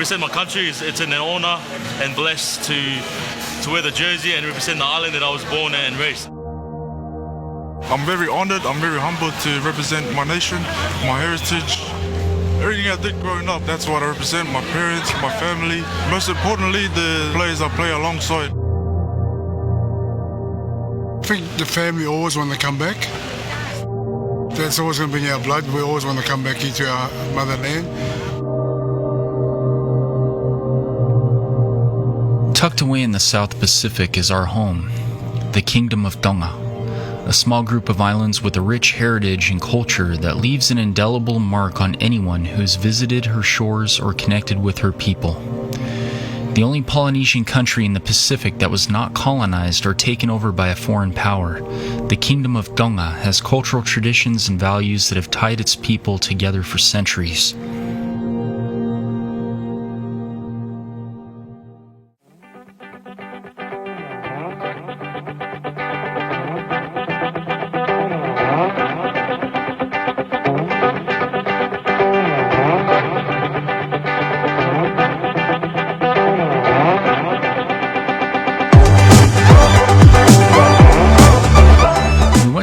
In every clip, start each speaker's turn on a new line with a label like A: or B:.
A: represent my country. It's an honour and blessed to wear the jersey and represent the island that I was born and raised.
B: I'm very honoured, I'm very humbled to represent my nation, my heritage. Everything I did growing up, that's what I represent, my parents, my family. Most importantly, the players I play alongside.
C: I think the family always want to come back. That's always going to be in our blood. We always want to come back into our motherland.
D: Tucked away in the South Pacific is our home, the Kingdom of Tonga, a small group of islands with a rich heritage and culture that leaves an indelible mark on anyone who's visited her shores or connected with her people. The only Polynesian country in the Pacific that was not colonized or taken over by a foreign power, the Kingdom of Tonga has cultural traditions and values that have tied its people together for centuries.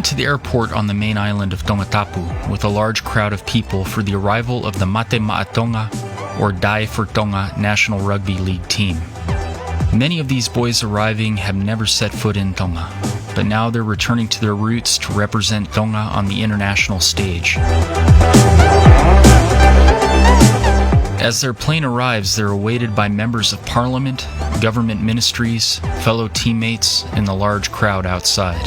D: To the airport on the main island of Tongatapu with a large crowd of people for the arrival of the Mate Ma'a Tonga, or Die for Tonga, National Rugby League team. Many of these boys arriving have never set foot in Tonga, but now they're returning to their roots to represent Tonga on the international stage. As their plane arrives, they're awaited by members of parliament, government ministries, fellow teammates, and the large crowd outside.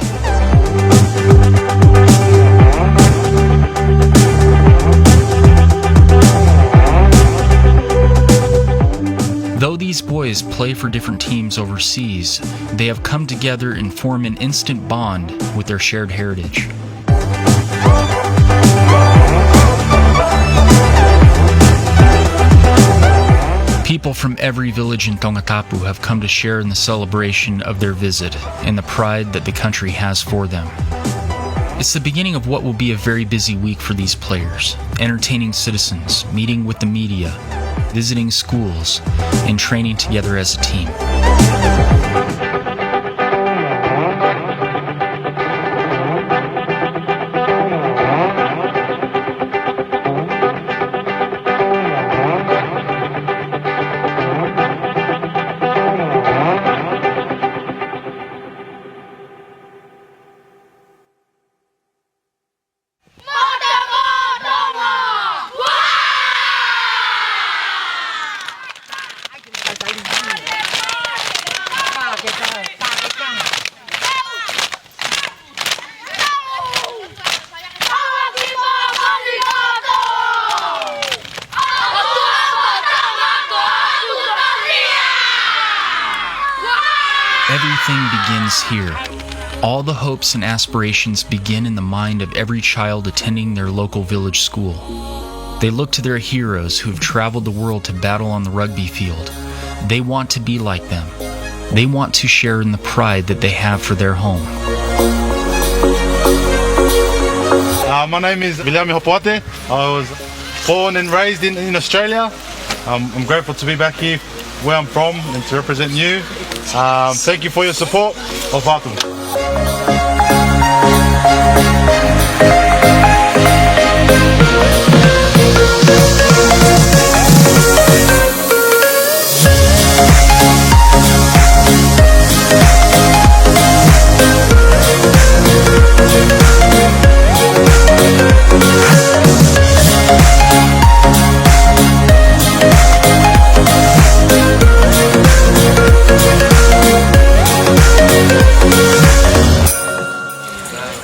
D: Though these boys play for different teams overseas, they have come together and form an instant bond with their shared heritage. People from every village in Tongatapu have come to share in the celebration of their visit and the pride that the country has for them. It's the beginning of what will be a very busy week for these players, entertaining citizens, meeting with the media, visiting schools, and training together as a team. Everything begins here. All the hopes and aspirations begin in the mind of every child attending their local village school. They look to their heroes who have traveled the world to battle on the rugby field. They want to be like them. They want to share in the pride that they have for their home.
E: My name is Williami Hopoate. I was born and raised in Australia. I'm grateful to be back here where I'm from and to represent you. Thank you for your support. Ofatum.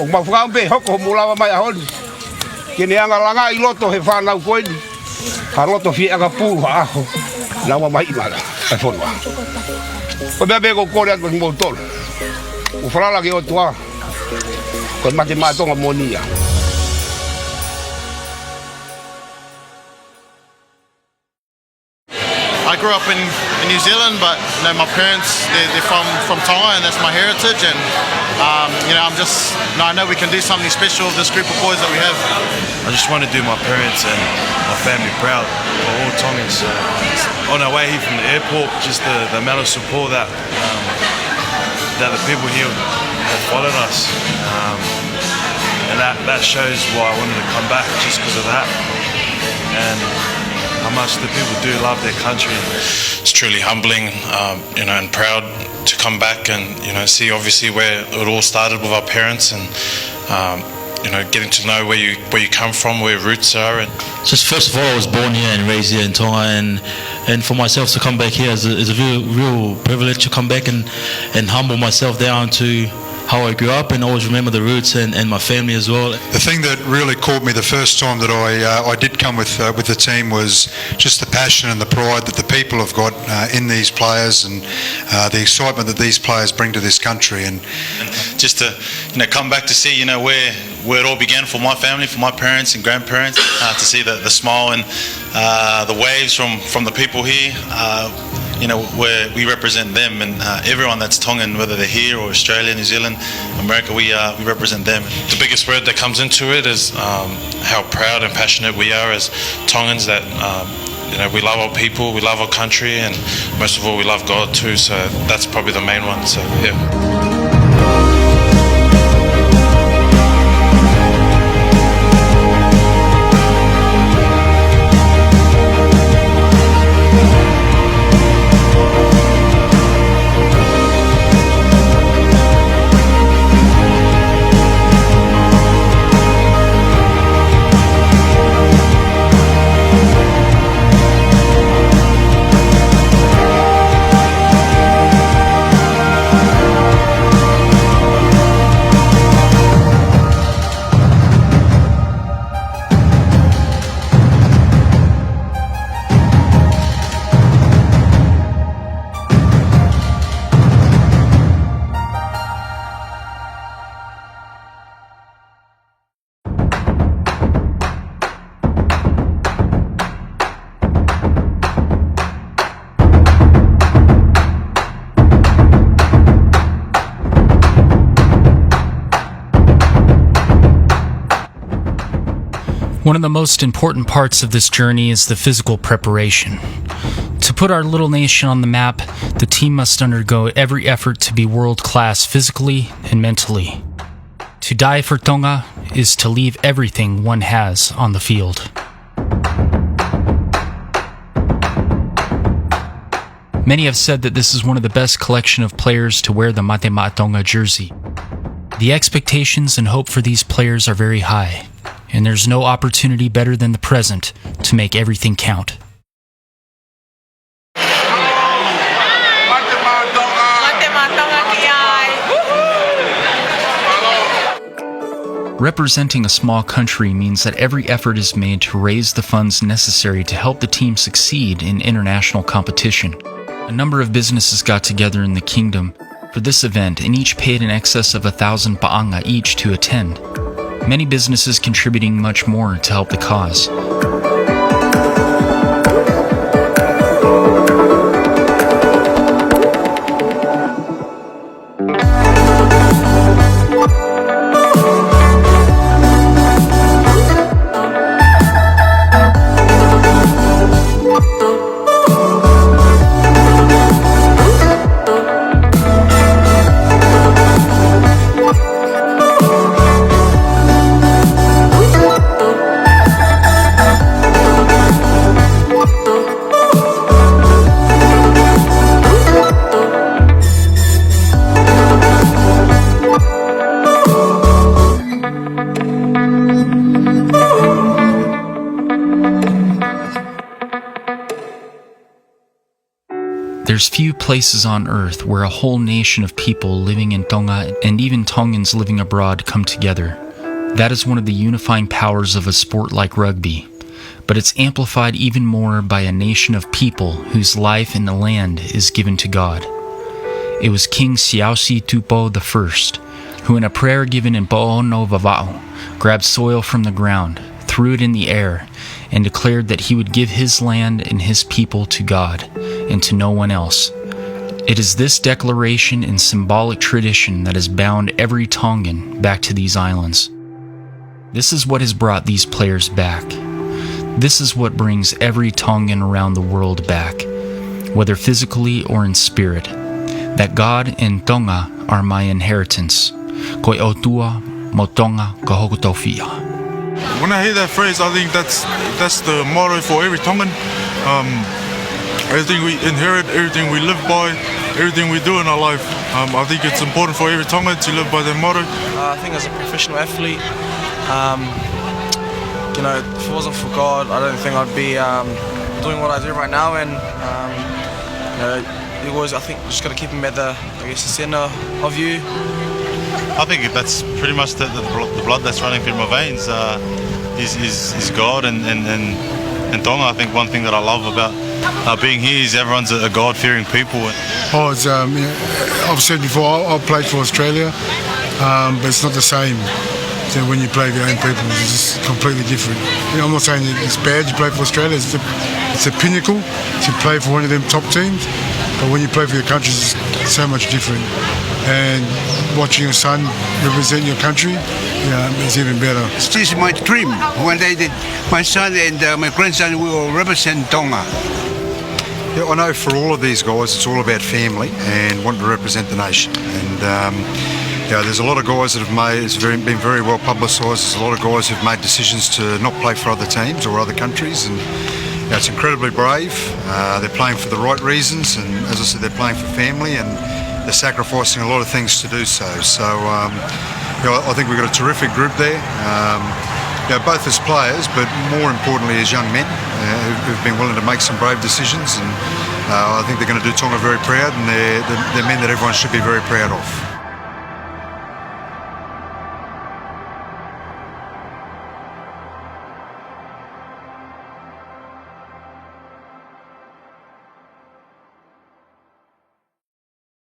F: Mawhambe hoko mulawa mai aholi. Kene anga langa I loto he whanau koeni. Ha loto fi anga pū ha aho. Nawa mai imara. E whonua. Ko mea mea ko kore atu ni mōtoro. U whalala ki o tua. Ko Mate Ma'a Tonga monia.
E: I grew up in New Zealand, but my parents they're from Tonga, and that's my heritage. And I know we can do something special with this group of boys that we have.
G: I just want to do my parents and my family proud for all Tongans. On our way here from the airport, just the amount of support that the people here have followed us, and that shows why I wanted to come back, just because of that, and how much the people do love their country.
H: It's truly humbling, and proud to come back and see obviously where it all started with our parents, and getting to know where you come from, where your roots are. And
I: just first of all, I was born here and raised here in Tonga, and for myself to come back here is a real privilege to come back and humble myself down to how I grew up, and always remember the roots and my family as well.
J: The thing that really caught me the first time that I did come with the team was just the passion and the pride that the people have got in these players, and the excitement that these players bring to this country. And
H: just to come back to see where it all began for my family, for my parents and grandparents, to see the smile and the waves from the people here. Where we represent them, and everyone that's Tongan, whether they're here or Australia, New Zealand, America, we represent them.
K: The biggest word that comes into it is how proud and passionate we are as Tongans, that we love our people, we love our country, and most of all we love God too, so that's probably the main one. So yeah.
D: One of the most important parts of this journey is the physical preparation. To put our little nation on the map, the team must undergo every effort to be world-class physically and mentally. To die for Tonga is to leave everything one has on the field. Many have said that this is one of the best collection of players to wear the Mate Ma'a Tonga jersey. The expectations and hope for these players are very high, and there's no opportunity better than the present to make everything count. Representing a small country means that every effort is made to raise the funds necessary to help the team succeed in international competition. A number of businesses got together in the kingdom for this event, and each paid in excess of 1,000 pa'anga each to attend. Many businesses contributing much more to help the cause. There's few places on earth where a whole nation of people living in Tonga and even Tongans living abroad come together. That is one of the unifying powers of a sport like rugby, but it's amplified even more by a nation of people whose life in the land is given to God. It was King Siausi Tupou I, who in a prayer given in Po'ono Vava'o, grabbed soil from the ground, threw it in the air, and declared that he would give his land and his people to God, and to no one else. It is this declaration and symbolic tradition that has bound every Tongan back to these islands. This is what has brought these players back. This is what brings every Tongan around the world back, whether physically or in spirit, that God and Tonga are my inheritance. Koe Otua mo Tonga ka hoku tauwhia.
B: When I hear that phrase, I think that's the motto for every Tongan. Everything we inherit, everything we live by, everything we do in our life. I think it's important for every Tongan to live by that motto.
L: I think as a professional athlete, you know, if it wasn't for God, I don't think I'd be doing what I do right now. And you know, you always, I think, just got to keep him at the center of you.
H: I think that's pretty much the blood that's running through my veins is God and Tonga. I think one thing that I love about being here is everyone's a God-fearing people.
C: Oh, it's, I've said before, I played for Australia, but it's not the same. So when you play with your own people, it's just completely different. You know, I'm not saying it's bad you play for Australia, it's a pinnacle to play for one of them top teams, but when you play for your country, it's so much different. And watching your son represent your country, is even better.
F: This is my dream. One day my son and my grandson will represent Tonga.
J: Yeah, I know for all of these guys, it's all about family and wanting to represent the nation. And there's a lot of guys that have made, it's been very well publicised. There's a lot of guys who've made decisions to not play for other teams or other countries, and it's incredibly brave. They're playing for the right reasons, and as I said, they're playing for family, and they're sacrificing a lot of things to do so. So I think we've got a terrific group there. Both as players, but more importantly as young men who've been willing to make some brave decisions, and I think they're going to do Tonga very proud, and they're men that everyone should be very proud of.